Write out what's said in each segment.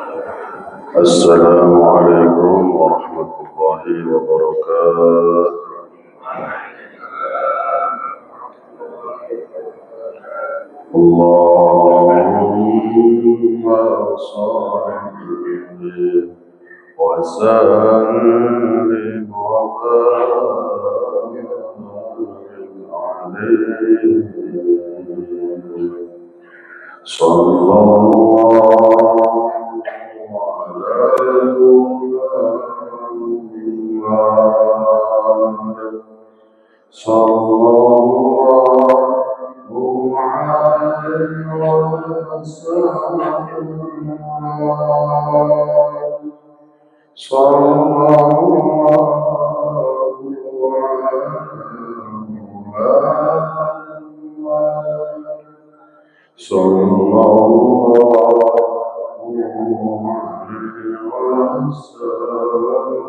السلام عليكم ورحمة الله وبركاته. اللهم صل وسلم وبارك عليه. صلى الله على محمد صلى الله عليه وسلم. صلى الله صلى الله عليه وسلم.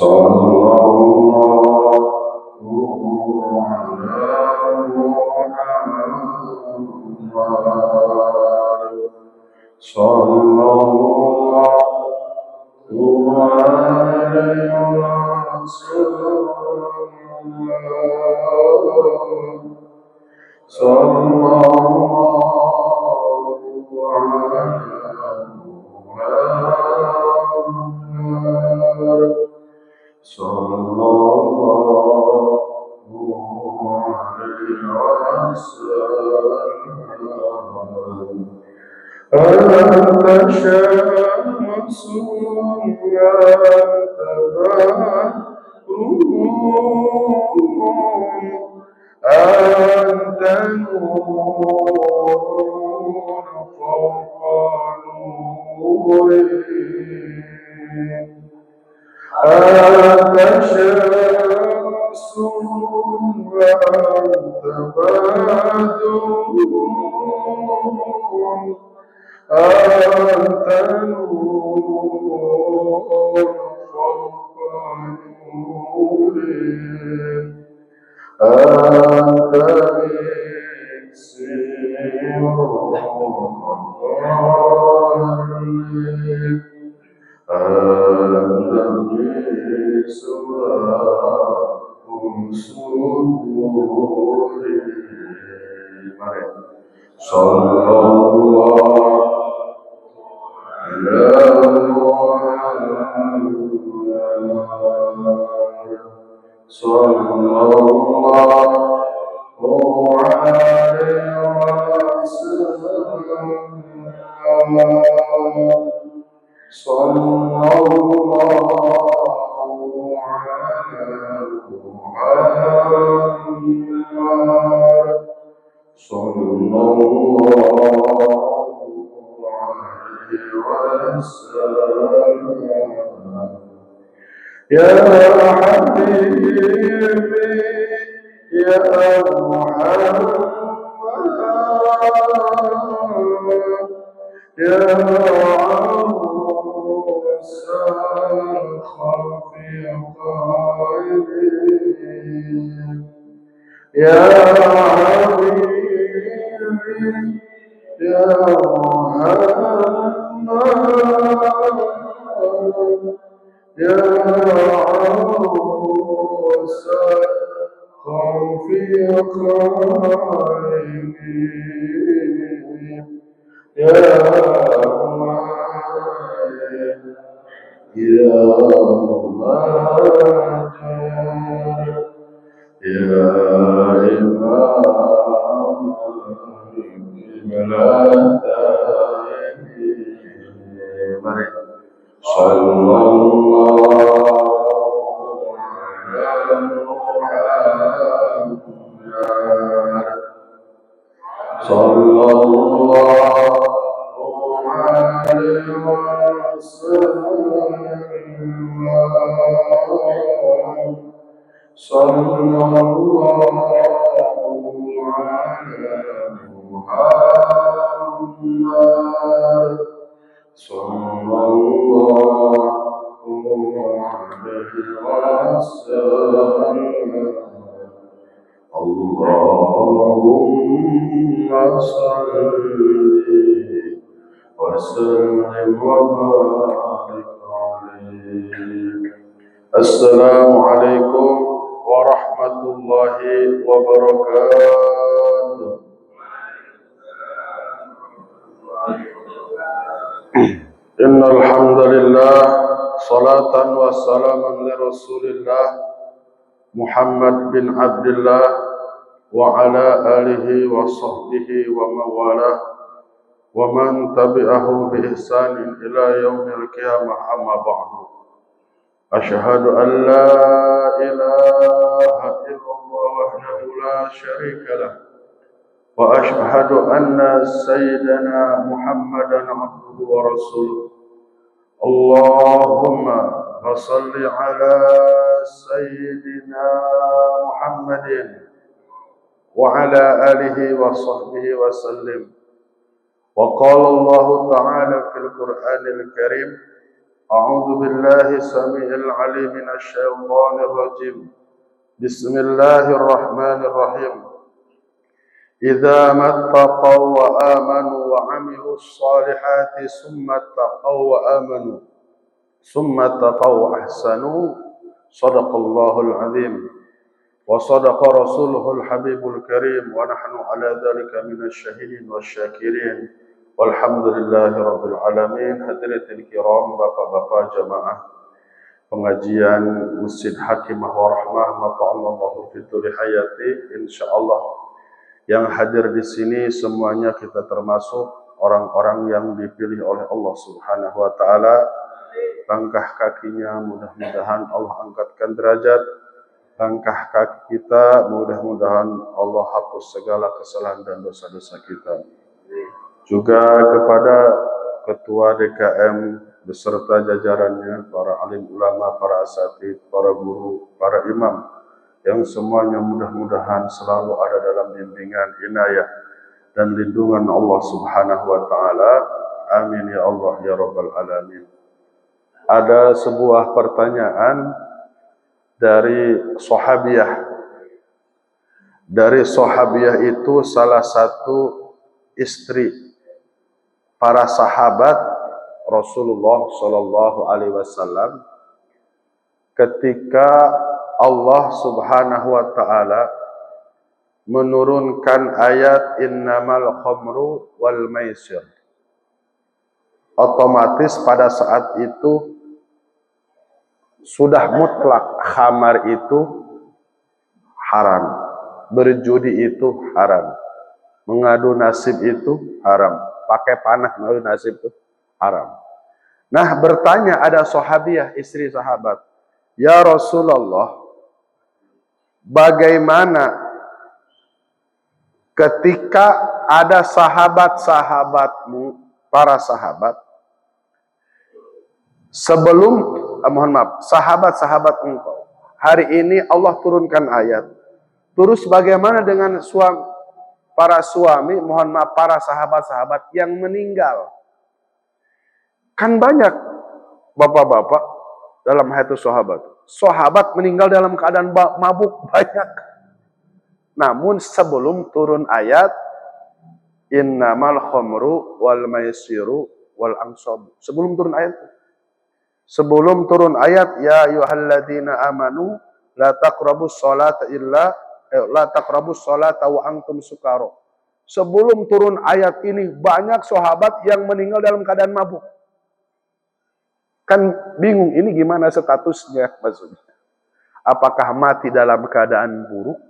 صلى الله على محمد صلى الله عليه وسلم. صلى الله على محمد صلى الله عليه وسلم. أنت شمس وأنت بدر، أنت نور فوق نوره، أنت شمس وأنت بدر، أنت نور فوق نوره، أنت مكسير الله، أنت مسواك صدوري. صلى الله على محمد صلى الله عليه وسلم. صلى الله على محمد صلى الله عليه وسلم. يا حبيبي يا محمد يا عروس الخلق قائدين، يا حبيبي يا محمد يا عروس الخلق قائدين، يا ماجد يا ماجد يا إمام الملائكة. صلى الله على محمد صلى الله عليه وسلم. صلى الله على محمد صلى الله عليه وسلم. اللهم صل وسلم وبارك عليه. السلام عليكم ورحمة الله وبركاته. إن الحمد لله صلاة وسلاما لرسول الله محمد بن عبد الله وعلى آله وصحبه ومن والاه ومن تبعه بإحسان إلى يوم القيامة. أما بعد، أشهد أن لا إله إلا الله وحده لا شريك له، وأشهد أن سيدنا محمدا عبده ورسوله. اللهم صل على سيدنا محمد وعلى آله وصحبه وسلم. وقال الله تعالى في القرآن الكريم: أعوذ بالله السميع العليم من الشيطان الرجيم. بسم الله الرحمن الرحيم. إذا ما اتقوا وآمنوا وعملوا الصالحات ثم اتقوا وآمنوا ثم اتقوا وأحسنوا صدق الله العظيم وصدق رسوله الحبيب الكريم ونحن على ذلك من الشاهدين والشاكرين والحمد لله رب العالمين. Hadirin kiram, bapak-bapak jamaah pengajian Masjid Hakimah Warahmah mata'allahu fituri hayati, insyaallah yang hadir di sini semuanya kita termasuk orang-orang yang dipilih oleh Allah Subhanahu wa taala. Langkah kakinya mudah-mudahan Allah angkatkan derajat, langkah kaki kita mudah-mudahan Allah hapus segala kesalahan dan dosa-dosa kita. Juga kepada Ketua DKM beserta jajarannya, para alim ulama, para asatidz, para guru, para imam, yang semuanya mudah-mudahan selalu ada dalam bimbingan, inayah, dan lindungan Allah Subhanahu wa taala. Amin ya Allah ya rabbal alamin. Ada sebuah pertanyaan dari sahabiyah. Dari sahabiyah itu salah satu istri para sahabat Rasulullah sallallahu alaihi wasallam ketika Allah Subhanahu wa taala menurunkan ayat innamal khamru wal maisir. Otomatis pada saat itu sudah mutlak khamar itu haram, berjudi itu haram, mengadu nasib itu haram, pakai panah mengadu nasib itu haram. Nah, bertanya ada sahabiyah, istri sahabat, ya Rasulullah, bagaimana ketika ada sahabat-sahabatmu, para sahabat, sebelum sahabat-sahabat engkau, hari ini Allah turunkan ayat. Terus bagaimana dengan para suami, para sahabat-sahabat yang meninggal? Kan banyak bapak-bapak dalam hadis sahabat. Sahabat meninggal dalam keadaan mabuk banyak. Namun sebelum turun ayat innamal khamru wal maisiru wal ansab. Sebelum turun ayat ya ayyuhalladzina amanu la taqrabus sholata wa antum sukara. Sebelum turun ayat ini banyak sahabat yang meninggal dalam keadaan mabuk. Kan bingung ini gimana statusnya maksudnya. Apakah mati dalam keadaan buruk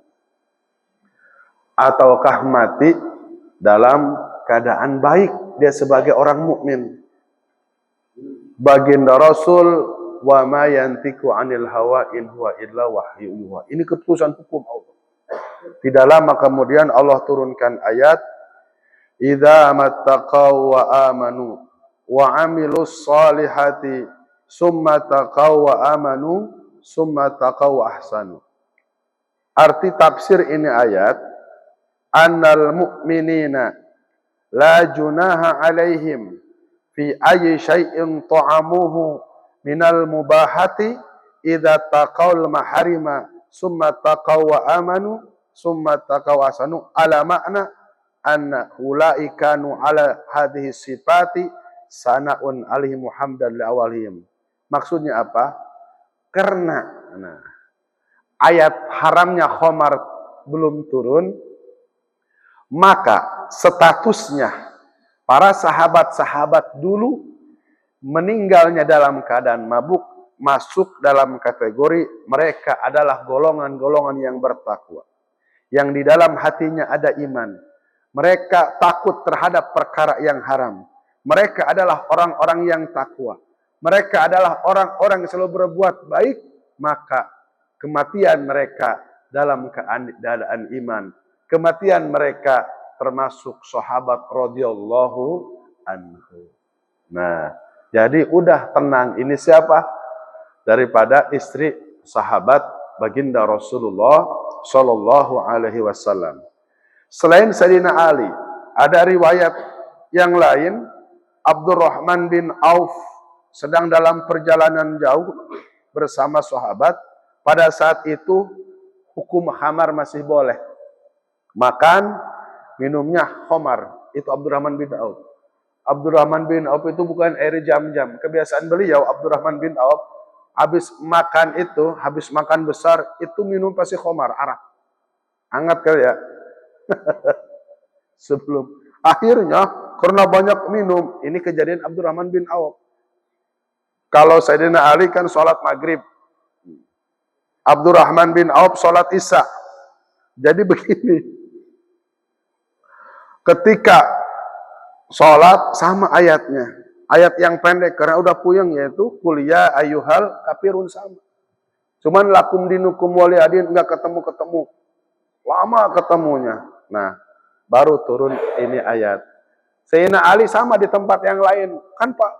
ataukah mati dalam keadaan baik dia sebagai orang mukmin? Baginda Rasul, wa ma yantiqu 'anil hawa in huwa illa wahyu yuha. Ini keputusan hukum Allah. Tidak lama kemudian Allah turunkan ayat idza mattaqaw wa amanu wa 'amilus solihati summa taqaw wa amanu summa taqaw wa ahsanu. Arti tafsir ini ayat annal mu'minina la junaha 'alaihim fi ayyi syai'in ta'amuhu minal mubahati idza taqaul maharima summa taqaw wa amanu summa taqaw ahsanu ala makna anna ulaikanu ala hadhihi sifati sana'un alaihi muhamdan li awalihim. Maksudnya apa? Karena ayat haramnya khamar belum turun, maka statusnya para sahabat-sahabat dulu meninggalnya dalam keadaan mabuk masuk dalam kategori mereka adalah golongan-golongan yang bertakwa, yang di dalam hatinya ada iman. Mereka takut terhadap perkara yang haram. Mereka adalah orang-orang yang takwa. Mereka adalah orang-orang yang selalu berbuat baik, maka kematian mereka dalam keadaan iman. Kematian mereka termasuk sahabat radhiyallahu anhu. Nah, jadi udah tenang. Ini siapa? Daripada istri sahabat baginda Rasulullah sallallahu alaihi wasallam. Selain Sayyidina Ali, ada riwayat yang lain, Abdurrahman bin Auf sedang dalam perjalanan jauh bersama sahabat. Pada saat itu hukum khamar masih boleh. Makan, minumnya khamar. Itu Abdurrahman bin Auf. Abdurrahman bin Auf itu bukan air jam-jam. Kebiasaan beliau, Abdurrahman bin Auf, habis makan besar, itu minum pasti khamar, arak. Hangat kali ya. Sebelum. Akhirnya, karena banyak minum, ini kejadian Abdurrahman bin Auf. Kalau Sayyidina Ali kan sholat maghrib. Abdurrahman bin Auf sholat isya. Jadi begini. Ketika sholat sama ayatnya. Ayat yang pendek karena udah puyeng yaitu kuliah ayyuhal kafirun sama. Cuman lakum dinukum waliyadin enggak ketemu-ketemu. Lama ketemunya. Nah, baru turun ini ayat. Sayyidina Ali sama di tempat yang lain. Kan Pak,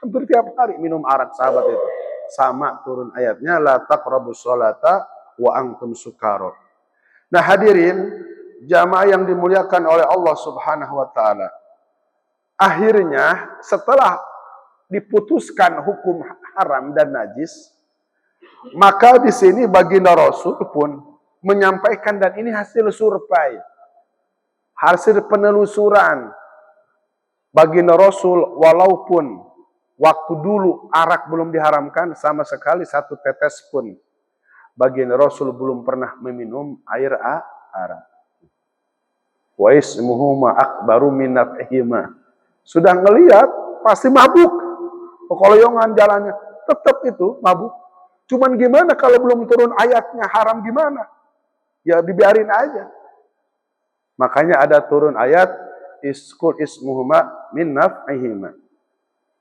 hampir tiap hari minum arak sahabat itu. Sama turun ayatnya la taqrabus sholata wa antum sukara. Nah, hadirin jamaah yang dimuliakan oleh Allah Subhanahu wa taala. Akhirnya setelah diputuskan hukum haram dan najis, maka di sini baginda Rasul pun menyampaikan, dan ini hasil survei, hasil penelusuran baginda Rasul, walaupun waktu dulu arak belum diharamkan sama sekali satu tetes pun, baginda Rasul belum pernah meminum air arak. Wa ismuhuma akbaru min naf'ihima. Sudah ngelihat pasti mabuk, kekoyongan jalannya, tetap itu mabuk. Cuman gimana kalau belum turun ayatnya haram gimana? Ya dibiarin aja. Makanya ada turun ayat iskul ismuhuma min naf'ihima.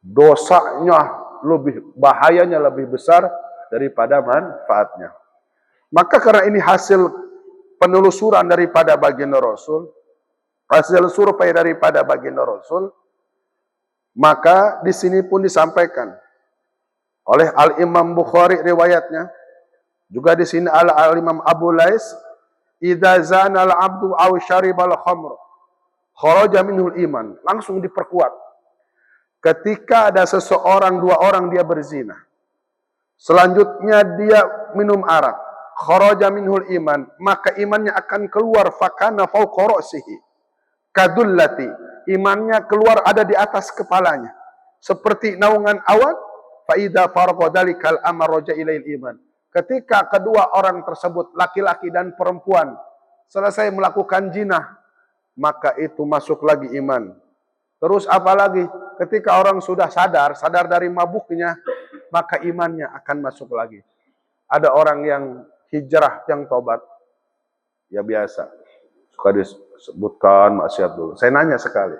Dosanya lebih, bahayanya lebih besar daripada manfaatnya. Maka karena ini hasil penelusuran daripada baginda Rasul, hasil survei daripada baginda Rasul, maka di sini pun disampaikan oleh Al-Imam Bukhari riwayatnya, juga di sini Al-Imam Abu Lais, idza zana al-'abdu aw syaribal khamr kharaja minhul iman. Langsung diperkuat. Ketika ada seseorang, dua orang dia berzina, selanjutnya dia minum arak, kharaja minhul iman, maka imannya akan keluar, fakana fawqa ra'sihi kadullati, imannya keluar ada di atas kepalanya seperti naungan awan. Fa idza farqa dalikal amr raja ilail iman. Ketika kedua orang tersebut, laki-laki dan perempuan, selesai melakukan zina, maka itu masuk lagi iman. Terus apalagi ketika orang sudah sadar dari mabuknya, maka imannya akan masuk lagi. Ada orang yang hijrah, yang tobat, ya biasa, suka disebutkan maksiat dulu. Saya nanya sekali,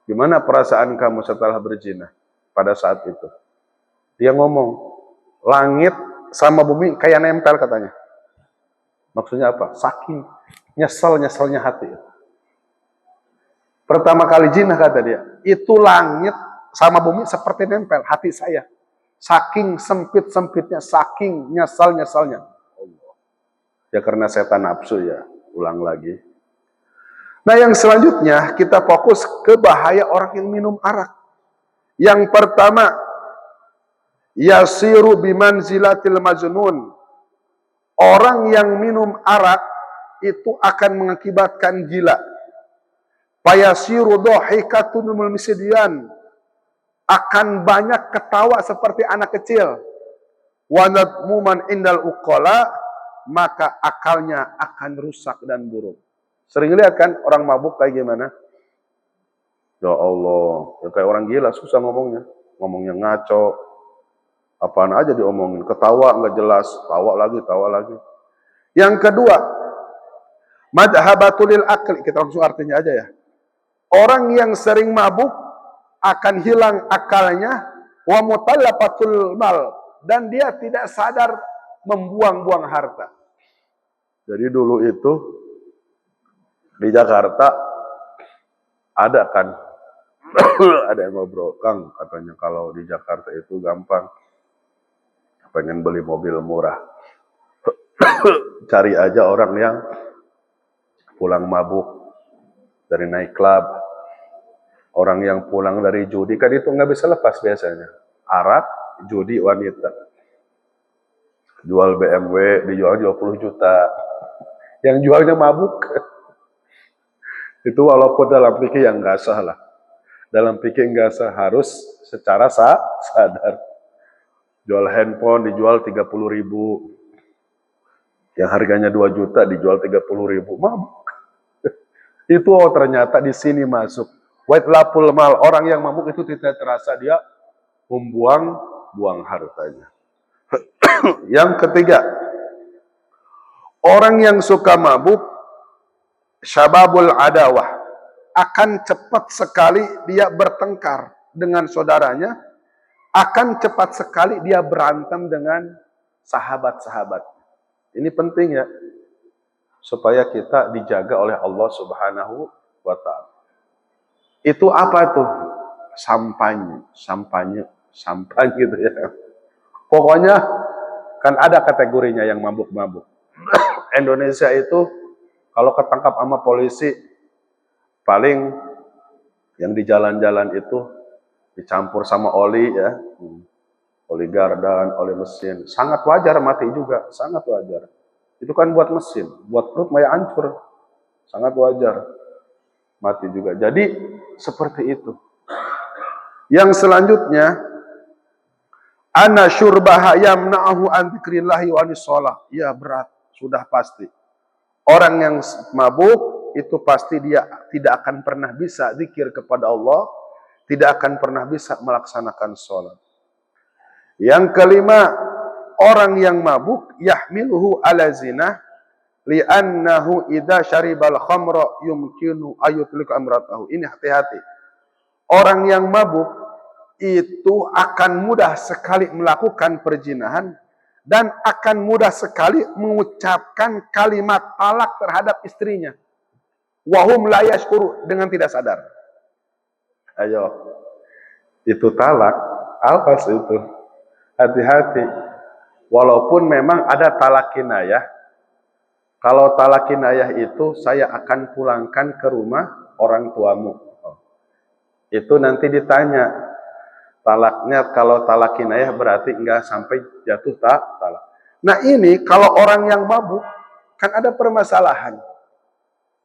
gimana perasaan kamu setelah berzina pada saat itu? Dia ngomong, langit sama bumi kayak nempel katanya. Maksudnya apa? Saking nyesel-nyeselnya hati. Pertama kali zina kata dia, itu langit sama bumi seperti nempel hati saya. Saking sempit-sempitnya, saking nyesel-nyeselnya. Ya karena setan nafsu ya, ulang lagi. Nah yang selanjutnya kita fokus ke bahaya orang yang minum arak. Yang pertama, yasiru bimanzilatil majnun. Orang yang minum arak itu akan mengakibatkan gila. Fayasiru dhahikatun mil misdian. akan banyak ketawa seperti anak kecil. Wa nadmuman indal uqala, maka akalnya akan rusak dan buruk. Sering lihat kan orang mabuk kayak gimana? Ya Allah, ya kayak orang gila, susah ngomongnya. Ngomongnya ngaco, apaan aja diomongin. Ketawa nggak jelas, tawa lagi. Yang kedua, madhabatulil akli. Kita langsung artinya aja ya. Orang yang sering mabuk akan hilang akalnya, wa mutallafatul mal, dan dia tidak sadar membuang-buang harta. Jadi dulu itu di Jakarta ada kan ada yang ngobrol, Kang, katanya kalau di Jakarta itu gampang, pengen beli mobil murah. Cari aja orang yang pulang mabuk dari naik klub, orang yang pulang dari judi, kan itu nggak bisa lepas biasanya. Arak, judi, wanita. Jual BMW, dijual 20 juta. Yang jualnya mabuk. Itu walaupun dalam fikih yang nggak sah lah. Dalam fikih nggak sah, harus secara sadar. Jual handphone dijual 30.000. Yang harganya 2 juta dijual 30.000. Mabuk. Itu ternyata di sini masuk. Waitlapul mal, orang yang mabuk itu tidak terasa dia membuang hartanya. Yang ketiga, orang yang suka mabuk, syababul adawah, akan cepat sekali dia bertengkar dengan saudaranya, akan cepat sekali dia berantem dengan sahabat-sahabat. Ini penting ya, supaya kita dijaga oleh Allah Subhanahu wa Ta'ala. Itu apa tuh? Sampanye gitu ya. Pokoknya kan ada kategorinya yang mabuk-mabuk. Indonesia itu kalau ketangkap sama polisi, paling yang di jalan-jalan itu dicampur sama oli ya. Oli gardan, oli mesin. Sangat wajar mati juga, sangat wajar. Itu kan buat mesin, buat perut maya hancur. Sangat wajar mati juga. Jadi seperti itu. Yang selanjutnya, ana syurbaha yamna'ahu an dzikrillahi wa anis shalah. Ya berat, sudah pasti. Orang yang mabuk itu pasti dia tidak akan pernah bisa zikir kepada Allah, tidak akan pernah bisa melaksanakan sholat. Yang kelima, orang yang mabuk yahmiluhu ala zina li'annahu idza syaribal khamra yumkinu ayutlik amratahu. Ini hati-hati. Orang yang mabuk itu akan mudah sekali melakukan perzinahan dan akan mudah sekali mengucapkan kalimat talak terhadap istrinya. Wahum la yashkuru, dengan tidak sadar. Ayo, itu talak, apa sih itu? Hati-hati. Walaupun memang ada talak kinayah. Kalau talak kinayah itu saya akan pulangkan ke rumah orang tuamu. Itu nanti ditanya. Talaknya kalau talak kinayah berarti enggak sampai jatuh talak. Nah ini kalau orang yang mabuk kan ada permasalahan.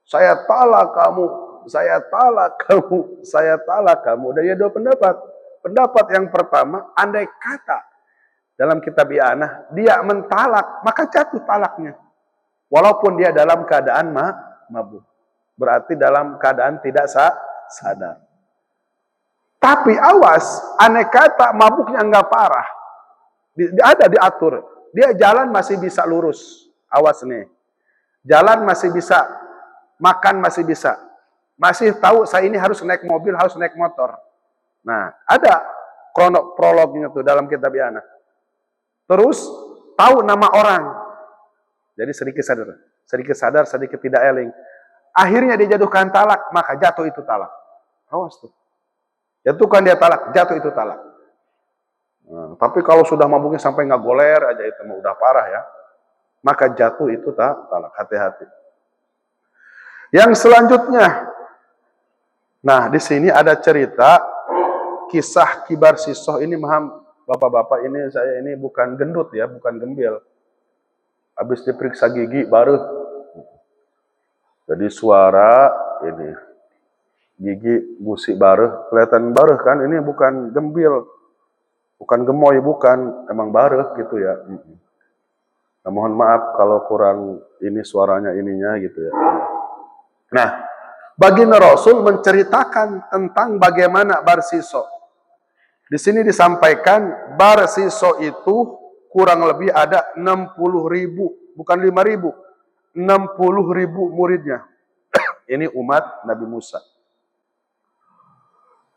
Saya talak kamu, saya talak kamu, saya talak kamu. Dan ada dua pendapat. Pendapat yang pertama, andai kata dalam kitab I'anah dia mentalak, maka jatuh talaknya. Walaupun dia dalam keadaan mabuk. Berarti dalam keadaan tidak sadar. Tapi awas, andai kata mabuknya enggak parah. Ada diatur. Dia jalan masih bisa lurus. Awas nih. Jalan masih bisa. Makan masih bisa. Masih tahu saya ini harus naik mobil, harus naik motor. Nah, ada prolognya tuh dalam kitab I'anah. Terus tahu nama orang. Jadi sedikit sadar, sedikit tidak eling. Akhirnya dia jatuhkan talak, maka jatuh itu talak. Awas tuh. Jatuhkan dia talak, jatuh itu talak. Nah, tapi kalau sudah mabuknya sampai nggak goler aja itu udah parah ya. Maka jatuh itu talak. Hati-hati. Yang selanjutnya, nah di sini ada cerita kisah kibar sisoh ini, maham bapak-bapak ini, saya ini bukan gendut ya, bukan gembel. Habis diperiksa gigi baru. Jadi suara ini gigi musik bareh, kelihatan bareh kan, ini bukan gembil, bukan gemoy, bukan, emang bareh gitu ya. Nah, mohon maaf kalau kurang ini suaranya ininya gitu ya. Nah, baginda Rasul menceritakan tentang bagaimana Barsiso. Di sini disampaikan Barsiso itu kurang lebih ada 60.000, bukan 5.000, 60.000 muridnya. Ini umat Nabi Musa.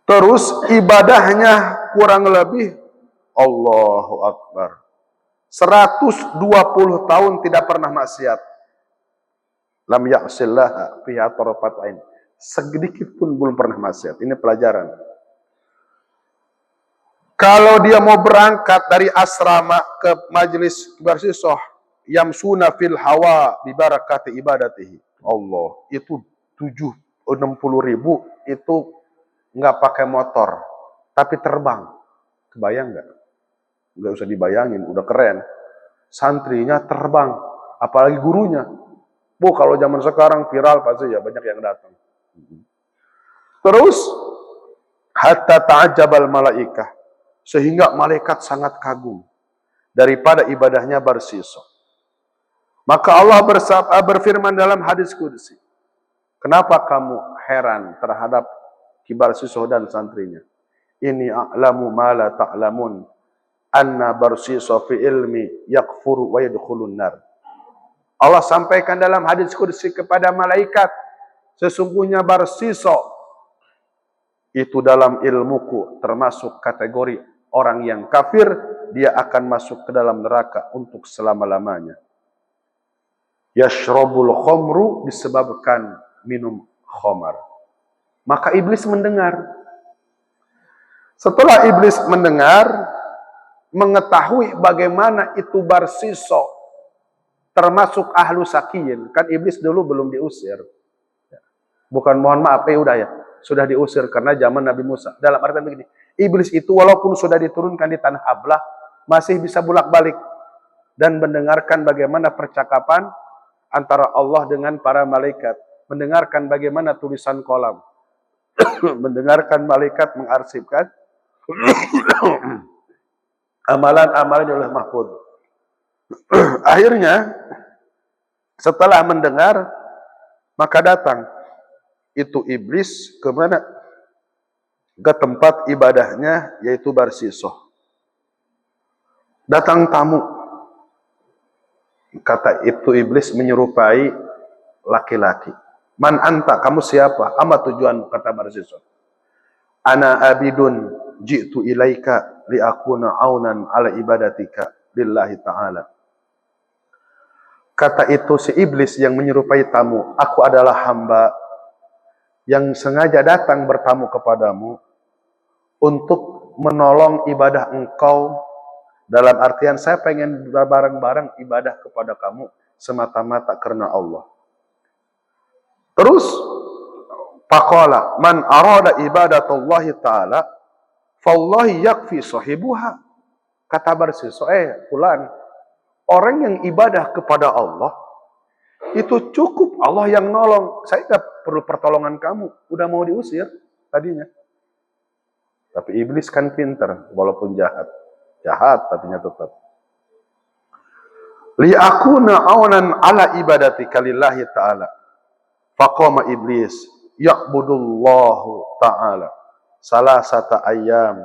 Terus ibadahnya kurang lebih, Allahu Akbar, 120 tahun tidak pernah maksiat. Lam ya'sillah fiha tarafat ain. Sedikit pun belum pernah maksiat. Ini pelajaran. Kalau dia mau berangkat dari asrama ke majelis Barsisoh, yamsuna fil hawa bi barakati ibadatihi. Allah, itu 60.000 itu nggak pakai motor, tapi terbang. Kebayang nggak? Nggak usah dibayangin, udah keren. Santrinya terbang, apalagi gurunya. Bu, kalau zaman sekarang viral pasti ya banyak yang datang. Terus hatta ta'ajjabal malaikah, sehingga malaikat sangat kagum daripada ibadahnya Barsiso. Maka Allah berfirman dalam hadis qudsi, kenapa kamu heran terhadap Barsiso dan santrinya? Ini a'lamu ma la ta'lamun, anna Barsiso fi ilmi yakfuru wa yadkhulun nar. Allah sampaikan dalam hadis qudsi kepada malaikat, sesungguhnya Barsiso itu dalam ilmuku termasuk kategori orang yang kafir, dia akan masuk ke dalam neraka untuk selama-lamanya. Yashrabul khomru, disebabkan minum khamar. Maka iblis mendengar. Setelah iblis mendengar, mengetahui bagaimana itu Barsiso termasuk ahlu sakiyin. Kan iblis dulu belum diusir. Bukan mohon maaf, udah ya. Sudah diusir karena zaman Nabi Musa. Dalam artian begini, iblis itu walaupun sudah diturunkan di tanah Ablah, masih bisa bolak-balik dan mendengarkan bagaimana percakapan antara Allah dengan para malaikat. Mendengarkan bagaimana tulisan kolam. Mendengarkan malaikat mengarsipkan amalan-amalan oleh mahfud. Akhirnya setelah mendengar, maka datang itu iblis ke mana? Ke tempat ibadahnya, yaitu Barsiso. Datang tamu. Kata itu iblis menyerupai laki-laki. Man anta, kamu siapa? Ama tujuanmu, kata Barsiso. Ana abidun ji'tu ilaika liakuna aunan ala ibadatika lillahi ta'ala. Kata itu si iblis yang menyerupai tamu, aku adalah hamba yang sengaja datang bertamu kepadamu untuk menolong ibadah engkau, dalam artian saya pengen bareng-bareng ibadah kepada kamu semata-mata karena Allah. Terus faqala man arada ibadatullahi ta'ala fallahi yakfi sahibuha. Kata Barsiso, fulan, orang yang ibadah kepada Allah itu cukup Allah yang nolong. Saya tidak perlu pertolongan kamu. Udah mau diusir tadinya. Tapi iblis kan pinter, walaupun jahat. Jahat tapinya tetap. Li'akuna aunan ala ibadatika lillahi ta'ala. Faqama iblis ya'budullahu ta'ala salasata ayyam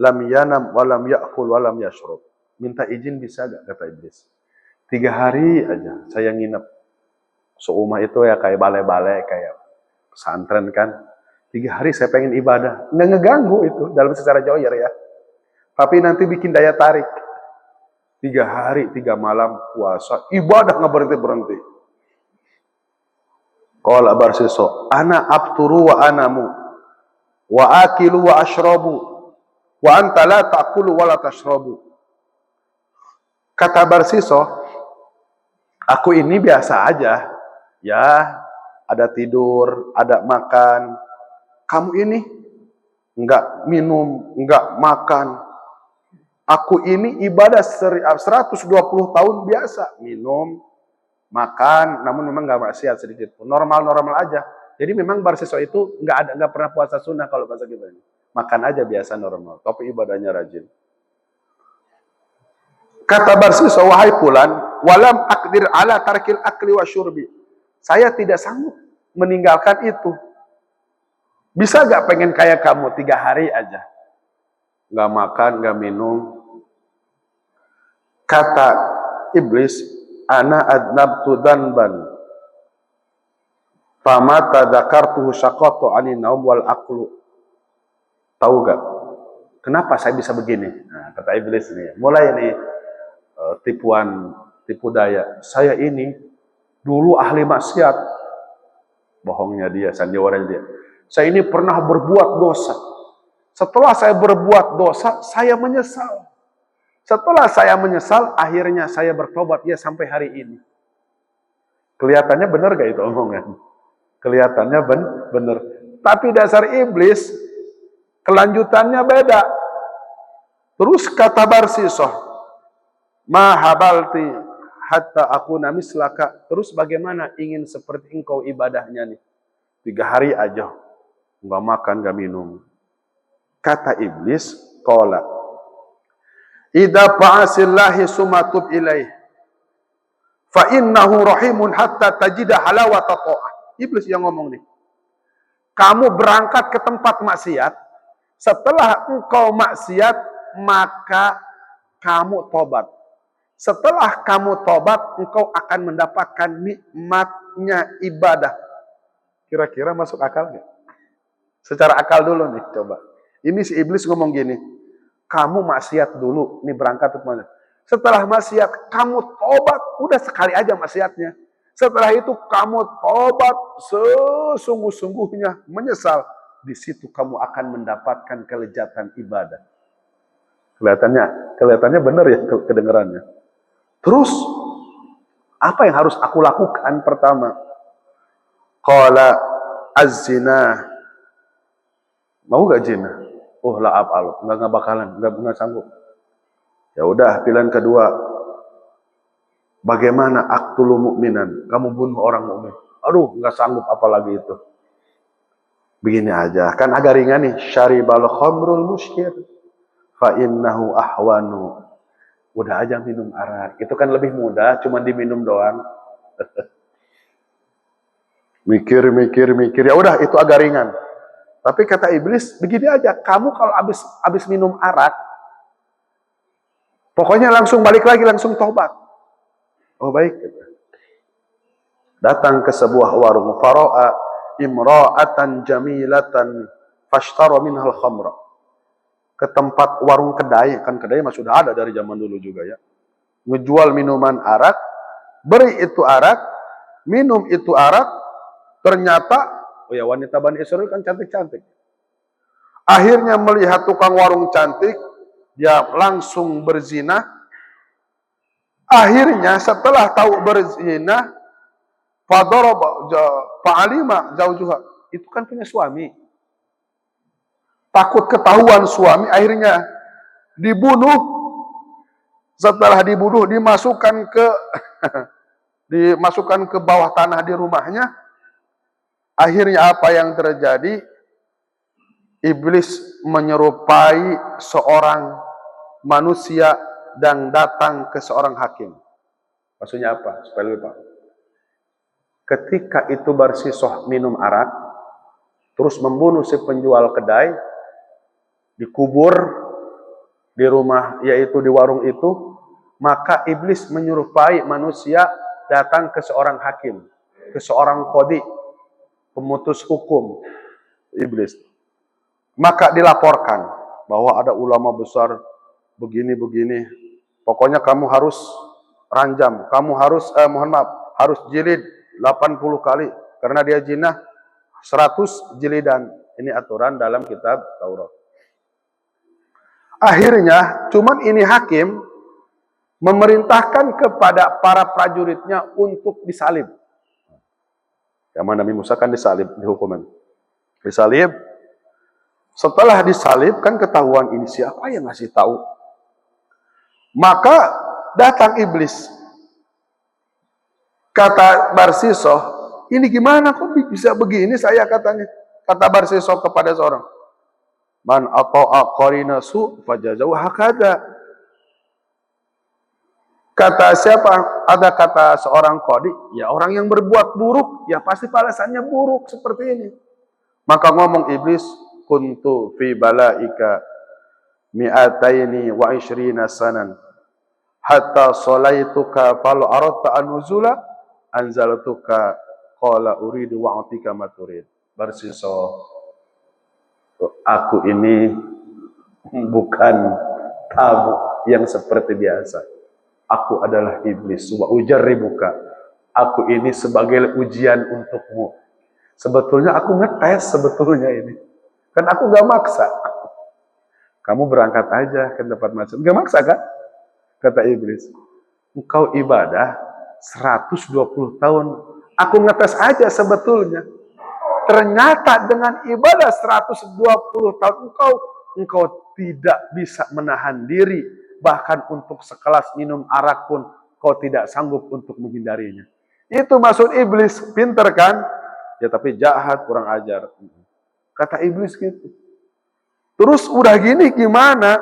lam yanam wa lam ya'kul wa lam yashrab. Minta izin bisa gak, kata iblis. 3 hari aja saya nginep. Seumah itu ya kayak balai-balai, kayak pesantren kan. 3 hari saya pengen ibadah. Nggak ngeganggu itu dalam secara joyer ya. Tapi nanti bikin daya tarik. 3 hari, 3 malam puasa. Ibadah nggak berhenti-berhenti. Qala Barsiso, ana abturu wa anamu. Wa akilu wa ashrabu. Wa anta la ta'kulu wa la tashrabu. Kata Barsiso, aku ini biasa aja. Ya, ada tidur, ada makan. Kamu ini enggak minum, enggak makan. Aku ini ibadah 120 tahun biasa. Minum, makan, namun memang enggak maksiat sedikit pun. Normal-normal aja. Jadi memang Barsiso itu nggak pernah puasa sunnah kalau bahasa kita ini. Makan aja biasa normal, tapi ibadahnya rajin. Kata Barsiso, wahai Fulan, walam akdir ala tarkil akli wa syurbi. Saya tidak sanggup meninggalkan itu. Bisa gak pengen kayak kamu 3 hari aja? Gak makan, gak minum. Kata iblis, ana adnabtu danban. Fama tadzakartuhu syaqatu anin naum wal aqlu. Tahu gak? Kenapa saya bisa begini? Nah, kata iblis nih. Mulai nih tipu daya. Saya ini dulu ahli maksiat. Bohongnya dia, sandiwaranya dia. Saya ini pernah berbuat dosa. Setelah saya berbuat dosa, saya menyesal. Setelah saya menyesal, akhirnya saya bertobat ya sampai hari ini. Kelihatannya benar gak itu omongan? Kelihatannya benar. Tapi dasar iblis, kelanjutannya beda. Terus kata Barsiso, ma habalti hatta aku namislaka. Terus bagaimana ingin seperti engkau ibadahnya nih? 3 hari aja. Nggak makan, nggak minum. Kata iblis, qala idza fa'asillahi sumatub ilaih fa innahu rahimun hatta tajida halawata ta'ah. Iblis yang ngomong nih. Kamu berangkat ke tempat maksiat, setelah engkau maksiat, maka kamu tobat. Setelah kamu tobat, engkau akan mendapatkan nikmatnya ibadah. Kira-kira masuk akal nggak? Secara akal dulu nih, coba. Ini si iblis ngomong gini, kamu maksiat dulu, nih berangkat ke mana? Setelah maksiat, kamu tobat, udah sekali aja maksiatnya. Setelah itu kamu tobat sesungguh-sungguhnya, menyesal. Di situ kamu akan mendapatkan kelezatan ibadah. Kelihatannya benar ya kedengarannya. Terus, apa yang harus aku lakukan pertama? Qala az-zina. Mau gak zina? Oh la af'al, enggak bakalan, enggak sanggup. Ya udah, pilihan kedua. Bagaimana aqtulu mu'minan? Kamu bunuh orang mukmin. Aduh, enggak sanggup apalagi itu. Begini aja, kan agak ringan nih. Syaribal khamrul muskir fa innahu ahwanu. Udah aja minum arak. Itu kan lebih mudah, cuma diminum doang. Mikir. Ya udah, itu agak ringan. Tapi kata iblis, begini aja, kamu kalau habis minum arak, pokoknya langsung balik lagi, langsung tobat. Oh baik. Datang ke sebuah warung, fara'a imra'atan jamilatan fashtara minhal khamra. Ke tempat warung kedai, kan kedai mah sudah ada dari zaman dulu juga ya. Ngejual minuman arak, beri itu arak, minum itu arak, ternyata oh ya, wanita Bani Israil kan cantik-cantik. Akhirnya melihat tukang warung cantik, dia langsung berzina. Akhirnya setelah tahu berzina, fa'alima zaujuha. Itu kan punya suami. Takut ketahuan suami, akhirnya dibunuh. Setelah dibunuh, dimasukkan ke bawah tanah di rumahnya. Akhirnya apa yang terjadi? Iblis menyerupai seorang manusia dan datang ke seorang hakim. Maksudnya apa? Supaya lebih paham. Ketika itu Barsiso minum arak, terus membunuh si penjual kedai, dikubur di rumah, yaitu di warung itu, maka iblis menyerupai manusia datang ke seorang hakim, ke seorang qadhi, pemutus hukum iblis. Maka dilaporkan bahwa ada ulama besar begini-begini. Pokoknya kamu harus ranjam, kamu harus harus jilid 80 kali karena dia zina, 100 jilidan. Ini aturan dalam kitab Taurat. Akhirnya, cuman ini hakim memerintahkan kepada para prajuritnya untuk disalib. Zaman Nabi Musa kan disalib, dihukuman. Disalib. Setelah disalib, kan ketahuan ini siapa yang ngasih tahu. Maka datang iblis. Kata Barsiso, ini gimana kok bisa begini saya katanya. Kata Barsiso kepada seorang, man ata'a qarina su fajazau hakada. Kata siapa? Ada kata seorang qadi, ya orang yang berbuat buruk, ya pasti balasannya buruk seperti ini. Maka ngomong iblis, kuntu fi balaika mi'ataini wa ishrina sanan hatta salaituka fal aradta an nuzula anzaltuka qala uridu wa'atika maturid. Barsiso, aku ini bukan tamu yang seperti biasa. Aku adalah iblis. Wa ujarribuka. Aku ini sebagai ujian untukmu. Sebetulnya aku ngetes sebetulnya ini. Kan aku gak maksa. Kamu berangkat aja ke tempat masjid. Gak maksa kan? Kata iblis. Engkau ibadah 120 tahun. Aku ngetes aja sebetulnya. Ternyata dengan ibadah 120 tahun engkau tidak bisa menahan diri. Bahkan untuk sekelas minum arak pun kau tidak sanggup untuk menghindarinya. Itu maksud iblis. Pinter kan? Ya tapi jahat, kurang ajar. Kata iblis gitu. Terus udah gini gimana?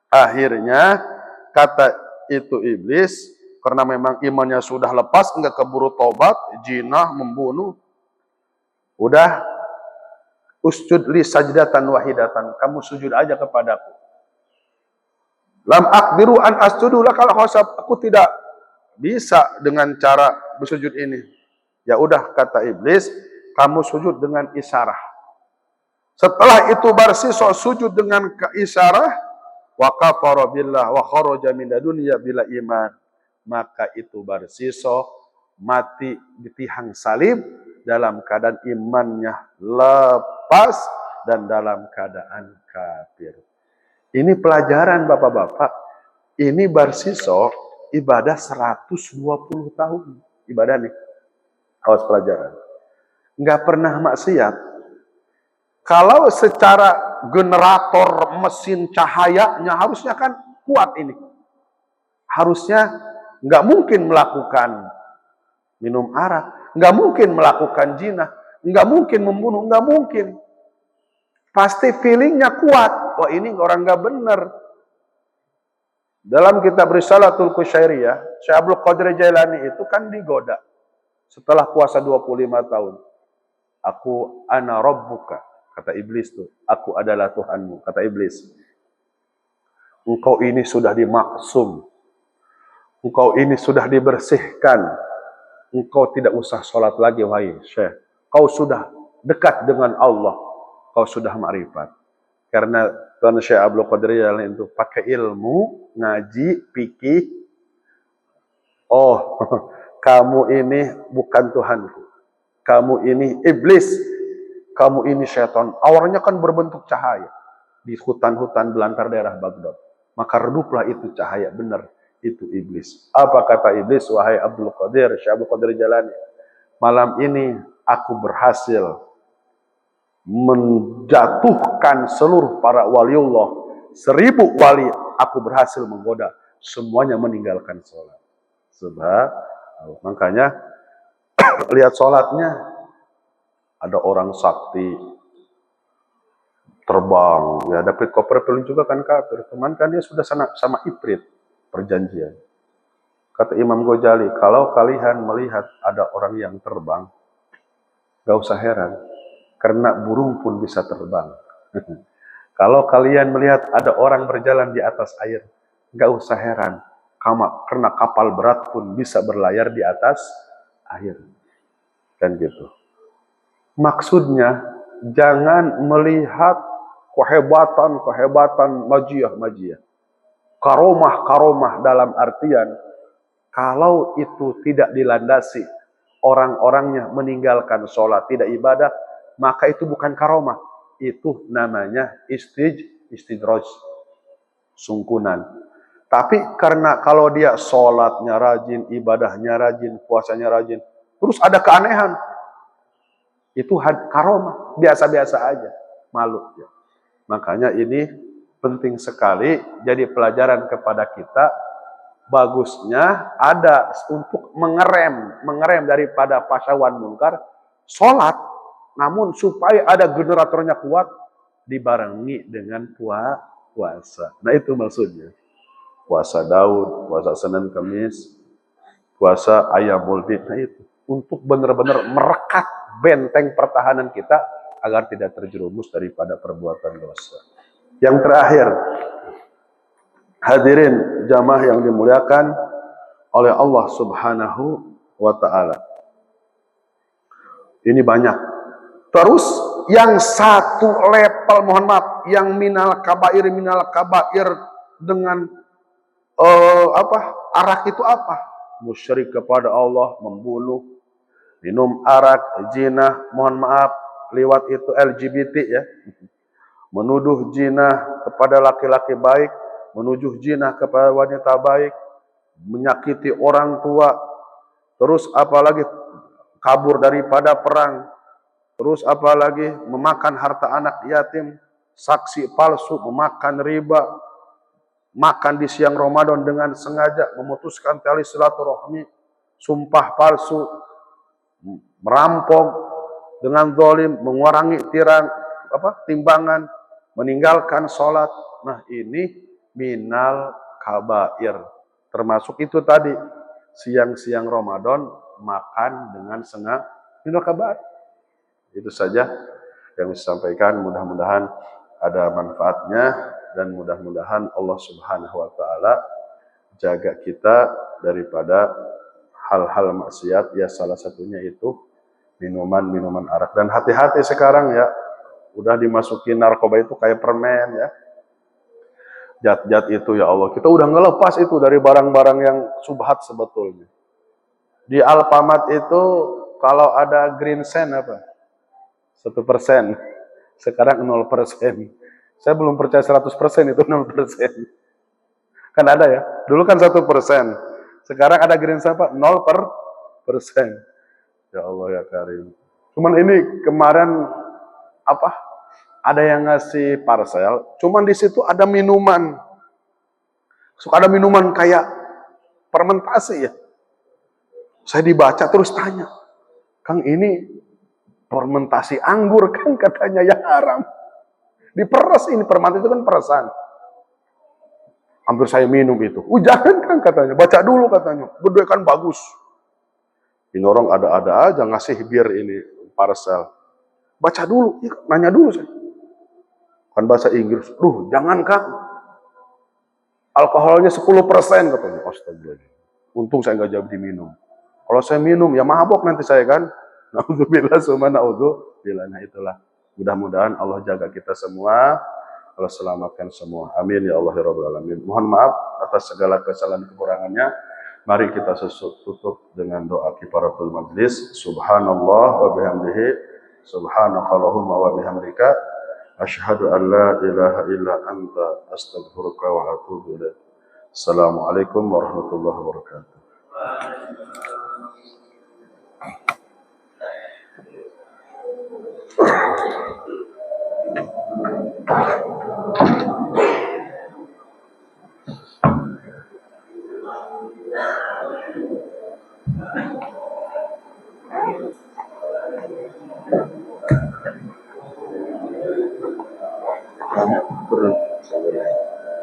Akhirnya kata itu iblis, karena memang imannya sudah lepas, enggak keburu tobat, jinah, membunuh. Udah, usjud li sajdatan wahidatan. Kamu sujud aja kepadaku. Lam aqdiru an asjudu lakal khasab. Aku tidak bisa dengan cara bersujud ini. Ya udah, kata iblis, kamu sujud dengan isyarah. Setelah itu Barsiso sujud dengan isyarah, wa kafara billah wa kharaja min dunya bila iman. Maka itu Barsiso mati di tiang salib dalam keadaan imannya lepas dan dalam keadaan kafir. Ini pelajaran Bapak-bapak. Ini Barsiso ibadah 120 tahun. Ibadah nih. Awas pelajaran. Nggak pernah maksiat. Kalau secara generator mesin cahayanya harusnya kan kuat ini. Harusnya nggak mungkin melakukan minum arak. Nggak mungkin melakukan zina. Nggak mungkin membunuh. Nggak mungkin. Pasti feelingnya kuat. Wah ini orang nggak benar. Dalam kitab Risalatul Qusyairiyah, Syekh Abdul Qadir Jailani itu kan digoda. Setelah puasa 25 tahun. Aku ana rabbuka. Kata iblis tuh. Aku adalah Tuhanmu. Kata iblis. Engkau ini sudah dimaksum. Engkau ini sudah dibersihkan. Engkau tidak usah sholat lagi, wahai Syekh. Kau sudah dekat dengan Allah. Kau sudah ma'rifat. Karena Tuan Syekh Abdul Qadir Jailani itu pakai ilmu, ngaji, fikih. Oh, kamu ini bukan Tuhanku. Kamu ini iblis. Kamu ini syaitan. Awarnya kan berbentuk cahaya. Di hutan-hutan belantara daerah Baghdad. Maka reduplah itu cahaya. Benar, itu iblis. Apa kata iblis? Wahai Abdul Qadir, Syekh Abdul Qadir Jailani. Malam ini aku berhasil menjatuhkan seluruh para waliullah. 1000 wali aku berhasil menggoda. Semuanya meninggalkan sholat. Sebab, makanya lihat sholatnya. Ada orang sakti terbang. Ya David Copperfield juga kan kafir. Cuman kan dia sudah sama Ifrit perjanjian. Kata Imam Ghazali, kalau kalian melihat ada orang yang terbang, gak usah heran. Karena burung pun bisa terbang. Kalau kalian melihat ada orang berjalan di atas air, gak usah heran. Karena kapal berat pun bisa berlayar di atas air. Kan gitu. Maksudnya, jangan melihat kehebatan majiyah. Karomah dalam artian, kalau itu tidak dilandasi, orang-orangnya meninggalkan sholat, tidak ibadah, maka itu bukan karomah. Itu namanya istidraj, sungkunan. Tapi karena kalau dia sholatnya rajin, ibadahnya rajin, puasanya rajin, terus ada keanehan, itu karomah, biasa-biasa aja, malu. Makanya ini penting sekali jadi pelajaran kepada kita. bagusnya ada untuk mengerem daripada pasyawan munkar, sholat. Namun supaya ada generatornya kuat, dibarengi dengan puasa. Nah itu maksudnya. Puasa Daud, puasa Senin Kamis, puasa Ayyamul Bid. Nah itu. Untuk benar-benar merekat benteng pertahanan kita agar tidak terjerumus daripada perbuatan dosa. Yang terakhir, hadirin jamaah yang dimuliakan oleh Allah Subhanahu wa Ta'ala. Ini banyak. Terus yang satu level, mohon maaf, yang minal kabair dengan arak itu apa? Musyrik kepada Allah, membunuh, minum arak, zina, mohon maaf, lewat itu LGBT ya. Menuduh zina kepada laki-laki baik, menuduh zina kepada wanita baik, menyakiti orang tua, terus apalagi kabur daripada perang, terus apalagi memakan harta anak yatim, saksi palsu, memakan riba, makan di siang Ramadan dengan sengaja, memutuskan tali silaturahmi, sumpah palsu, merampok dengan zalim, mengurangi timbangan, meninggalkan sholat. Nah ini minal kabair. Termasuk itu tadi, siang-siang Ramadan makan dengan sengaja, minal kabair. Itu saja yang disampaikan, mudah-mudahan ada manfaatnya dan mudah-mudahan Allah Subhanahu wa Ta'ala jaga kita daripada hal-hal maksiat, ya salah satunya itu minuman arak. Dan hati-hati sekarang ya, udah dimasukin narkoba itu kayak permen ya. Zat-zat itu ya Allah, kita udah ngelepas itu dari barang-barang yang subhat sebetulnya. Di Alfamart itu kalau ada green cent apa? 1%. Sekarang 0%. Saya belum percaya 100% itu 0%. Kan ada ya. Dulu kan 1%. Sekarang ada green cent apa? 0%. Ya Allah ya Karim. Cuman ini kemarin ada yang ngasih parcel, cuman di situ ada minuman. Suka ada minuman kayak fermentasi ya. Saya dibaca terus tanya, Kang ini fermentasi anggur kan katanya yang haram. Diperes ini, fermentasi itu kan peresan. Hampir saya minum itu. Jangan kan katanya, baca dulu katanya. Berdua kan bagus. Ini orang ada-ada aja ngasih bir ini parcel. Baca dulu, nanya dulu saya. Kan bahasa Inggris, jangan Kang. Alkoholnya 10% katanya. Astagfirullah. Untung saya nggak jadi minum. Kalau saya minum, ya mabok nanti saya kan. Na'udzubillah summa na'udzubillah. Nah itulah. Mudah-mudahan Allah jaga kita semua. Allah selamatkan semua. Amin ya Allah ya Rabbal Alamin. Mohon maaf atas segala kesalahan kekurangannya. Mari kita tutup dengan doa kifaratul majlis. Subhanallah wa bihamdihi. Subhanakallahumma wa bihamdika. Asyhadu an la ilaha illa anta astaghfiruka wa atubu ilaik. Assalamualaikum warahmatullahi wabarakatuh.